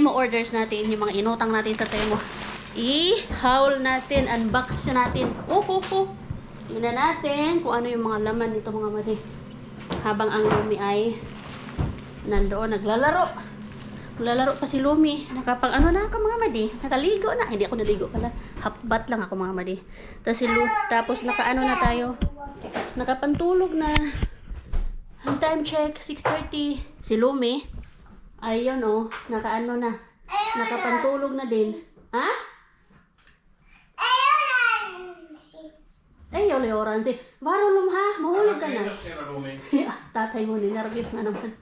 Temo orders natin, yung mga inutang natin sa Temo. I-haul natin, unbox natin. Tingnan natin kung ano yung mga laman nito mga madi. Habang ang Lumi ay nandoon naglalaro. Naglalaro pa si Lumi. Nakapag ano na ako mga madi. Nakaligo na. Hindi ako naligo pala. Hapbat lang ako mga madi. Tapos nakaano na tayo. Nakapantulog na. Ang time check 6:30. Si Lumi ayun nakaano na. Nakapantulog na din. Ha? Ay, ole orange. Baro lumha, mahulog ka na. Tatay mo, nervous na naman.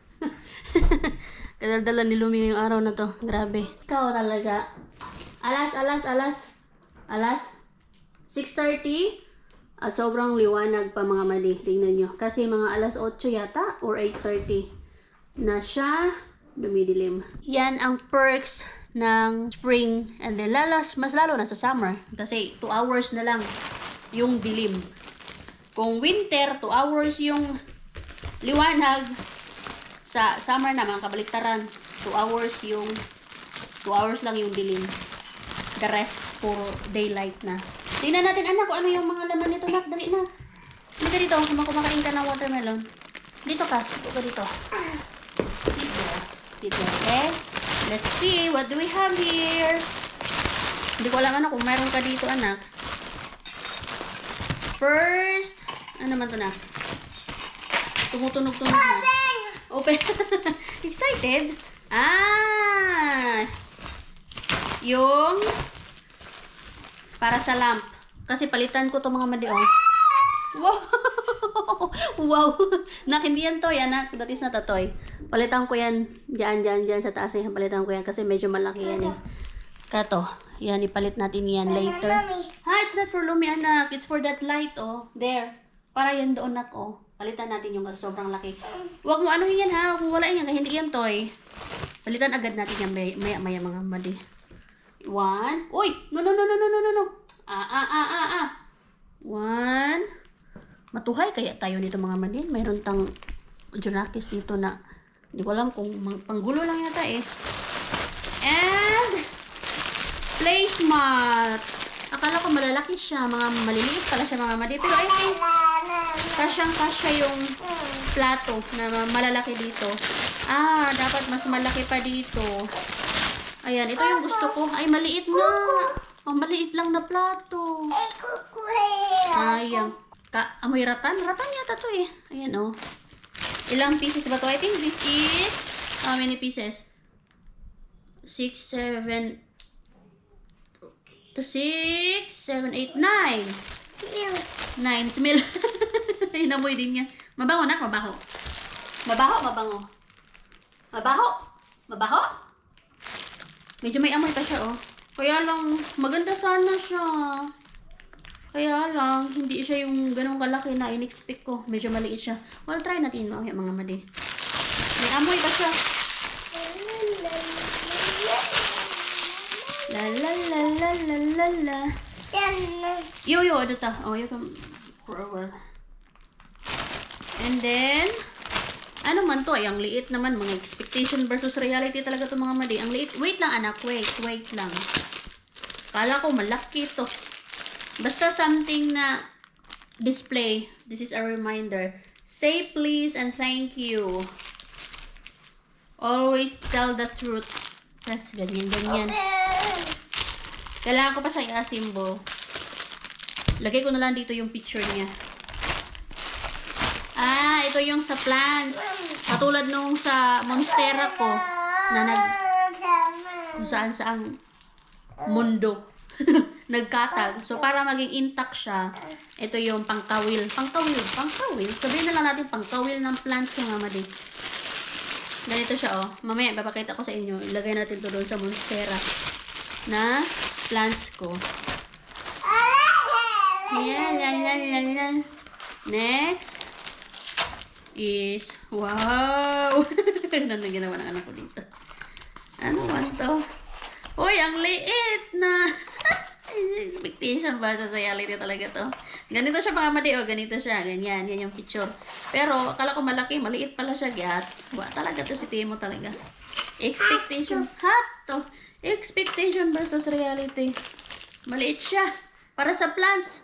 Kadaldala ni Lumi ngayong araw na to. Grabe. Ikaw talaga. Alas. 6:30. At sobrang liwanag pa mga mali. Tingnan nyo. Kasi mga alas 8 yata or 8:30 na siya dumidilim. Yan ang perks ng spring and then mas lalo na sa summer. Kasi 2 hours na lang yung dilim. Kung winter, 2 hours yung liwanag. Sa summer naman, kabaliktaran, 2 hours lang yung dilim. The rest, puro daylight na. Tingnan natin, anak, kung ano yung mga laman nito, nak. Dali na. Dito dito, kumakain ka ng watermelon. Dito ka. Dito ka dito. Sit there. Okay? Let's see, what do we have here? Hindi ko alam kung meron ka dito, anak. First, ano naman to na? Tumutunog-tunog na. Open. Excited? Yung para sa lamp. Kasi palitan ko to mga madi. Wow! Wow! Nak, hindi yan toy, anak. That is not a toy. Palitan ko yan. Diyan sa taas. Palitan ko yan kasi medyo malaki yan eh. Kato. Yan, ipalit natin yan later. It's not for Lumi, anak. It's for that light, There. Para yan doon, nak, Palitan natin yung sobrang laki. Huwag mo anuhin yan, ha? Huwag mo walain yan. Hindi yan toy. Palitan agad natin yan. Maya mga madi. 1. Uy! No. 1. Matuhay kaya tayo nito mga madi. Mayroon tang Junakis dito na hindi ko alam kung panggulo lang yata eh. And placemat. Akala ko malalaki siya. Mga maliliit pala siya mga madi. Pero I think kasyang-kasya yung plato na malalaki dito. Dapat mas malaki pa dito. Ayan, ito yung gusto ko. Ay, maliit nga. Maliit lang na plato. Ayan. Amoy ratan. Ratan yata to eh. Ayan, Ilang pieces ba to? I think this is, how many pieces? 6, 7, 8, 9. 9. Smell. Inamoy din niya. Mabango, nak. Mabaho. Medyo may amoy pa siya, Kaya lang, maganda sana siya. Kaya lang, hindi siya yung ganong kalaki na in-expect ko. Medyo maliit siya. Well, try natin mga madi. May amoy pa siya. La. Yo, ano ta? You can pour over. And then, ano man to? Ang liit naman. Mga expectation versus reality talaga to mga madi. Ang liit. Wait lang, anak. Wait lang. Kala ko malaki to. Basta something na display. This is a reminder. Say please and thank you. Always tell the truth. Yes, ganyan. Kailangan ko pa siya i-assemble. Lagay ko na lang dito yung picture niya. Ito yung sa plants. Katulad nung sa monstera ko na kung saan mundo nagkatag. So para maging intact siya, ito yung pangkawil. Sabihin na lang natin pangkawil ng plants mga madi. Ganito siya Mamaya papakita ko sa inyo. Ilagay natin to doon sa monstera na plants ko. Yan. Next is, wow! Ano na ginawa ng anak ko dito? Ano man to? Uy, ang liit na! Expectation versus reality talaga to. Ganito siya mga madi, o ganito siya. Ganyan, yan yung picture. Pero, akala ko malaki, maliit pala siya, gats. Wa talaga to si Timo talaga. Expectation, to. Expectation versus reality. Maliit siya. Para sa plants.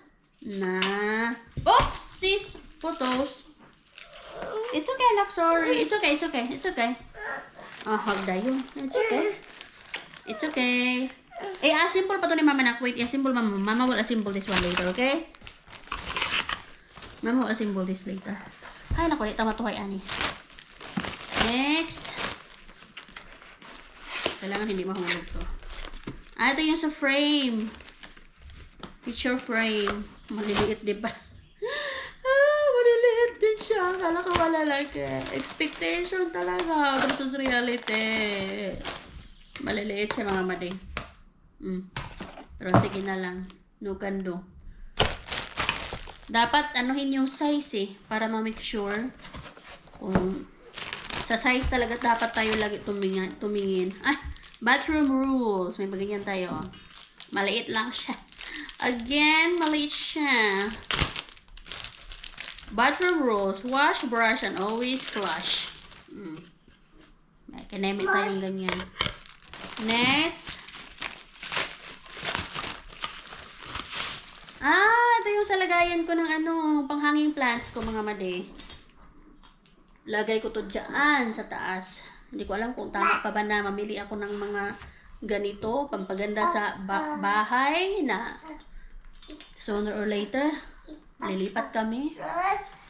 Oopsies! Photos. It's okay, anak. Sorry. It's okay, it's okay, it's okay. Hagda yun. It's okay. It's okay. Simple pa to ni mama na. Wait, simple mama. Mama will assemble this one later, okay? Mama will assemble this later. Ay, naku, di tama to kay Ani. Next. Kailangan hindi mahulog to. Ito yung sa frame. Picture frame. Maliliit, diba? Maliliit din siya. Akala ko malalaki. Expectation talaga versus reality. Maliliit siya mga mading. Pero sige na lang. No can do. Dapat anuhin yung size para ma-make sure kung sa size talaga dapat tayo lagi tumingin. Bathroom rules. May baganyan tayo. Maliit lang siya. Again, maliit siya. Bathroom rules. Wash, brush, and always flush. May kinamit tayong ganyan. Next. Ito yung sa lagayan ko ng panghanging plants ko mga madi. Lagay ko to dyan sa taas. Hindi ko alam kung tama pa ba na mamili ako ng mga ganito, pampaganda sa bahay na sooner or later, lilipat kami.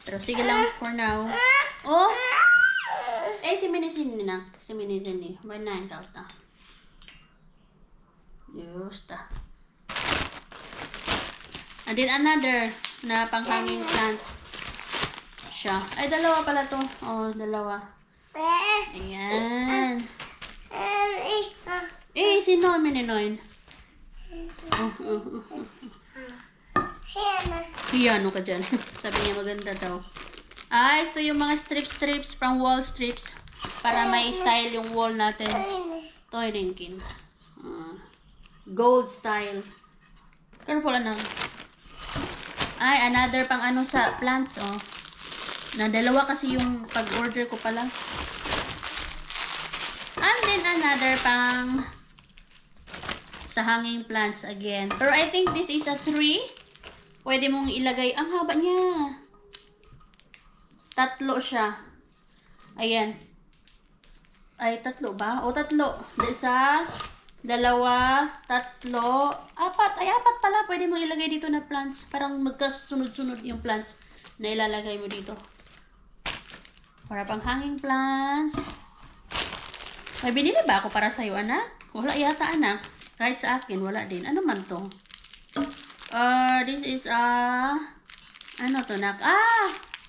Pero sige lang for now. Si Minisin na. Si Minisin ni. Ba na yung kauta. Yusta. And then another na panghanging plant siya. Ay, dalawa pala to. Dalawa. Ayan. Sino mininoin? Hiyano ka dyan. Sabi niya maganda daw. Ito yung mga strips from wall strips. Para may style yung wall natin. Ito rinkin. Gold style. Pero pala na. Another pang sa plants, na dalawa kasi yung pag-order ko pala. And then another pang sa hanging plants again. Pero I think this is a 3. Pwede mong ilagay. Ang haba niya. 3 siya. Ayan. 3 ba? 3. Isa, 2, 3, 4. 4 pala. Pwede mong ilagay dito na plants. Parang magkasunod-sunod yung plants na ilalagay mo dito. Para pang hanging plants. May binili ba ako para sa'yo, anak? Wala yata, anak. Kahit sa akin, wala din. Ano man to? This is ano to, nak?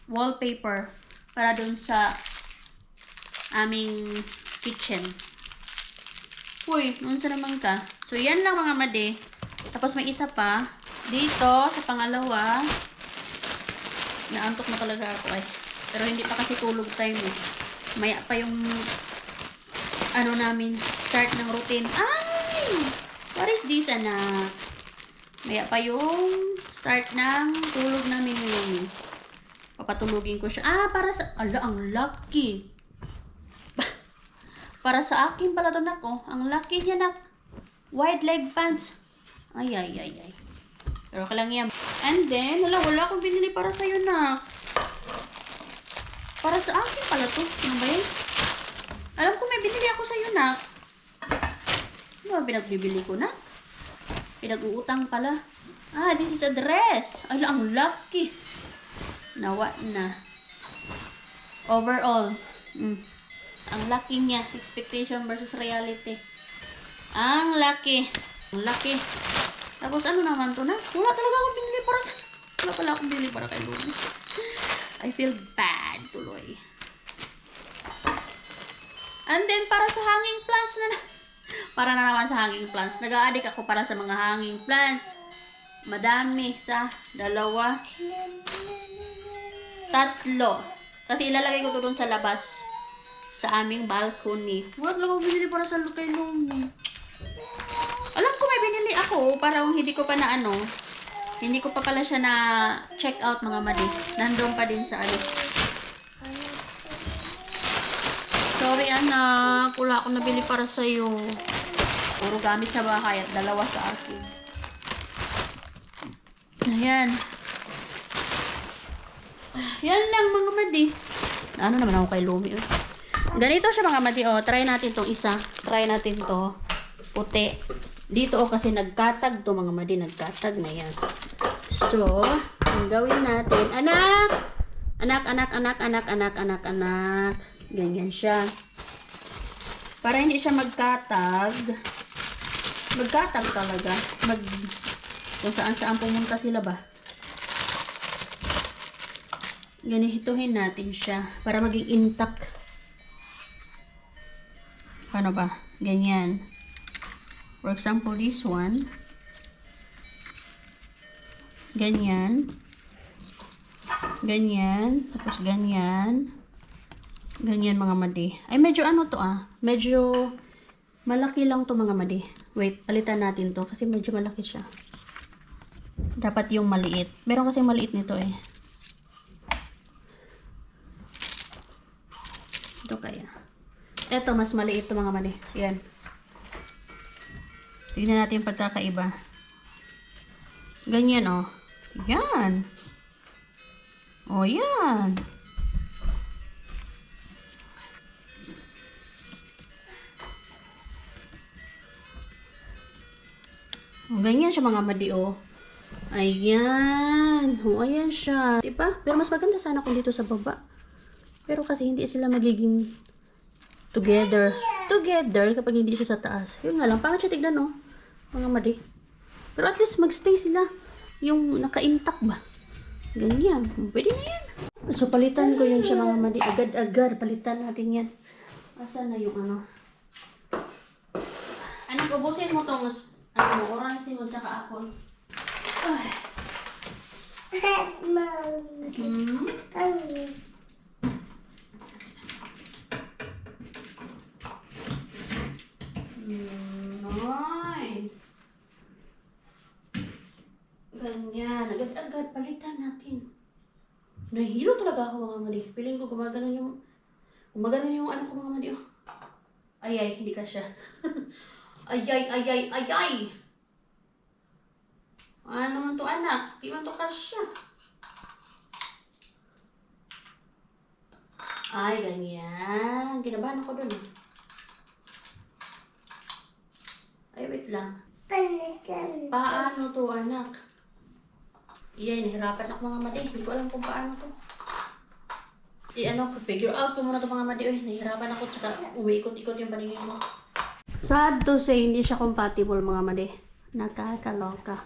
Wallpaper. Para dun sa aming kitchen. Uy, nunsa naman ka? So, yan lang mga madi. Tapos may isa pa. Dito, sa pangalawa. Naantok na talaga ako Pero hindi pa kasi tulog time Maya pa yung namin, start ng routine. What is this, anak? Maya pa yung start ng tulog namin ngayon. Papatulugin ko siya. Para sa... ang lucky. Para sa akin pala to, nak. Ang lucky niya, nak. Wide leg pants. Ay. Pero kalang yan. And then, wala akong binili para sa'yo, nak. Para sa akin pala to. Ano ba yun? Alam ko may binili ako sa'yo, nak. Ano ba pinagbibili ko, nak? Pinag-uutang pala. This is a dress. Ang lucky. Nawa na. Overall. Ang lucky niya. Expectation versus reality. Ang lucky. Tapos ano naman to, na? Wala talaga akong binili para sa... Wala pala akong binili para kay Lumi. I feel bad tuloy. And then, para sa hanging plants para na naman sa hanging plants. Nag-a-addict ako para sa mga hanging plants. Madami. 1, 2, 3. Kasi ilalagay ko to dun sa labas. Sa aming balcony. Wala lang ako binili para sa kay Lumi. Alam ko may binili bumili ako, parang hindi ko pa na ano, hindi ko pa pala siya na check out mga madi. Nandun pa din sa ano. Sorry anak, wala akong nabili para sa'yo. Puro gamit sa bahay at dalawa sa akin. Ayan. Yan lang mga madi. Ano naman ako kay Lumi. Ganito siya mga madi. Oh, try natin tong isa. Try natin to. Puti. Dito oh kasi nagkatag to mga madi. Nagkatag na yan. So, ang gawin natin. Anak! Anak. Ganyan siya. Para hindi siya magkatag. Magkatag talaga. Kung saan pumunta sila ba. Ganihituhin natin siya. Para maging intact. Paano ba? Ganyan. For example, this one. Ganyan. Ganyan. Tapos ganyan. Ganyan mga madi. Ay, medyo ano to ah. Medyo malaki lang to mga madi. Wait, palitan natin to. Kasi medyo malaki siya. Dapat yung maliit. Meron kasi maliit nito eh. Ito kaya. Ito, mas maliit to mga madi. Yan. Tignan natin yung pagkakaiba. Ganyan oh. Yan. Oh, yan. Oh, ganyan siya mga madi oh. Ayan. Oh, ayan siya. Diba? Pero mas maganda sana kung dito sa baba. Pero kasi hindi sila magiging together kapag hindi siya sa taas. Yun nga lang. Pangit siya tignan oh. Mga madi. Pero at least magstay sila. Yung naka-intact ba? Ganyan. Pwede na yan. So, palitan ko yun siya mga madi. Agad-agad. Palitan natin yan. Asa na yung ano? Anak, ubusin mo tong orange mo tsaka apple. Ay. Ay. Ganyan. Agad-agad. Palitan natin. Nahihilo talaga ako mga madi. Piling ko gumagano yung ano ko mga madi. Ay, hindi ka siya. Ay. Ano man to anak? Di man to kasya. Ay, ganyan. Kinabahan ako dun. Ay, wait lang. Paano to anak? Iyan, nahirapan ako mga madi. Hindi ko alam kung paano to. Figure out ko muna to mga madi. Nahirapan ako tsaka umiikot-ikot yung paningin mo. Sad to say, hindi siya compatible mga madi. Nakakaloka.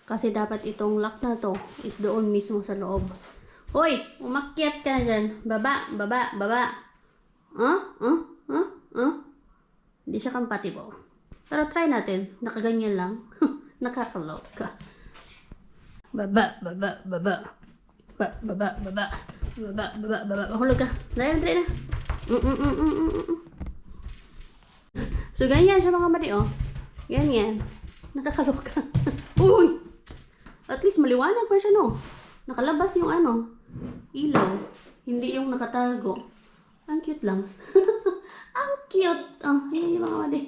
Kasi dapat itong lock na to is doon mismo sa loob. Hoy! Umakyat ka na dyan. Baba. Hindi siya compatible. Pero try natin. Nakaganyan lang. Nakakaloka. Baba. Mahulog ka. Try na. So, ganyan siya mga madi, oh. Ganyan. Nakakaloka. Uy! At least maliwanag pa siya, no? Nakalabas yung ilaw. Hindi yung nakatago. Ang cute lang. Ang cute. Oh, yan yung mga madi.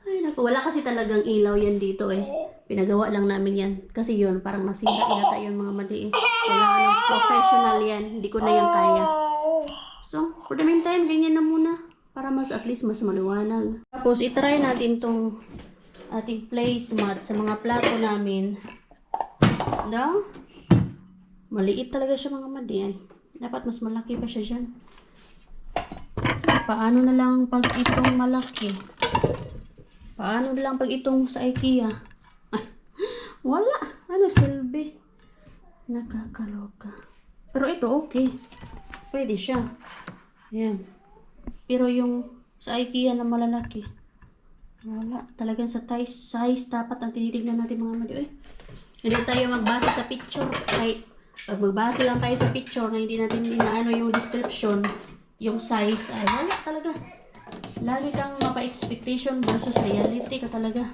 Ay, naku. Wala kasi talagang ilaw yan dito, eh. Pinagawa lang namin yan. Kasi yun, parang masira yata yun mga madi, eh. Kailangan ng professional yan. Hindi ko na yan kaya. So, for the meantime, ganyan na muna. Para at least mas maliwanag. Tapos, itry natin tong ating placemat sa mga plato namin. No? Maliit talaga siya mga madi. Dapat mas malaki pa siya dyan. Paano na lang pag itong malaki? Paano na lang pag itong sa IKEA? Wala. Ano silbi? Nakakaloka. Pero ito okay. Pwede siya. Ayan. Pero yung sa IKEA na malalaki, wala. Talagang sa size dapat ang tinitignan natin mga madi. Hindi tayo magbasa sa picture. Kahit pag magbasa lang tayo sa picture na hindi natin inaano yung description, yung size, ay wala talaga. Lagi kang mapa-expectation versus reality ka talaga.